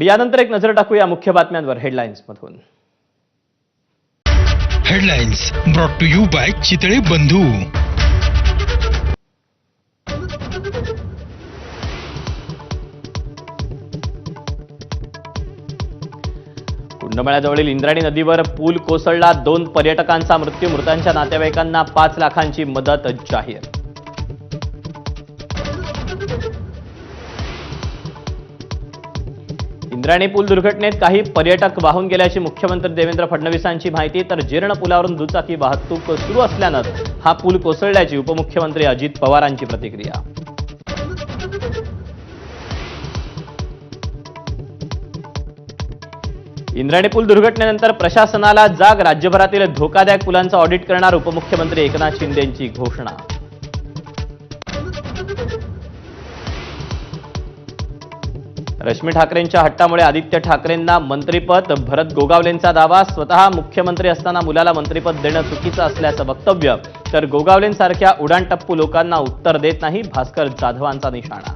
आणि यानंतर एक नजर टाकूया मुख्य बातम्यांवर हेडलाईन्स मधून। Headlines brought to you by Chitale Bandhu. कुंडमळ्याजवळील इंद्रायणी नदीवर पूल कोसळला, 2 पर्यटकांचा मृत्यू, मृतांच्या नातेवाईकांना 5 लाखांची मदत जाहीर। इंद्रायणी पूल दुर्घटनेत काही पर्यटक वाहून गेल्याची मुख्यमंत्री देवेंद्र फडणवीसांची माहिती, तर जीर्ण पुलावरून दुचाकी वाहतूक सुरू असल्यानं हा पूल कोसळल्याची उपमुख्यमंत्री अजित पवारांची प्रतिक्रिया। इंद्रायणी पूल दुर्घटनेनंतर प्रशासनाला जाग, राज्यभरातील धोकादायक पुलांचं ऑडिट करणार उपमुख्यमंत्री एकनाथ शिंदेंची घोषणा। रश्मी ठाकरेंच्या हट्टामुळे आदित्य ठाकरेंना मंत्रिपद, भरत गोगावलेंचा दावा, स्वतः मुख्यमंत्री असताना मुलाला मंत्रिपद देणं चुकीचं असल्याचं वक्तव्य, तर गोगावलेंसारख्या उडाणटप्पू लोकांना उत्तर देत नाही, भास्कर जाधवांचा निशाणा।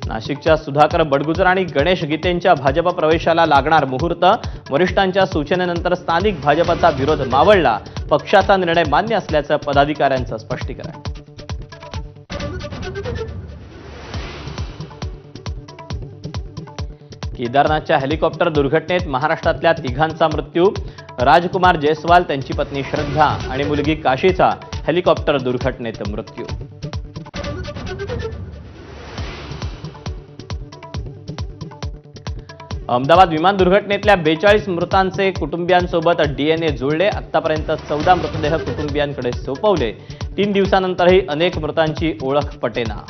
नाशिकच्या सुधाकर बडगुजर आणि गणेश गीतेंच्या भाजप प्रवेशाला लागणार मुहूर्त, वरिष्ठांच्या सूचनेनंतर स्थानिक भाजपचा विरोध मावळला, पक्षाचा निर्णय मान्य असल्याचं पदाधिकाऱ्यांचं स्पष्टीकरण। केदारनाथच्या हेलिकॉप्टर दुर्घटनेत महाराष्ट्रातल्या 3घांचा मृत्यू, राजकुमार जयस्वाल, त्यांची पत्नी श्रद्धा आणि मुलगी काशीचा हेलिकॉप्टर दुर्घटनेत मृत्यू। अहमदाबाद विमान दुर्घटनेतल्या 42 मृतांचे कुटुंबियांसोबत डीएनए जुळले, आतापर्यंत 14 मृतदेह कुटुंबियांकडे सोपवले, 3 दिवसानंतरही अनेक मृतांची ओळख पटेना।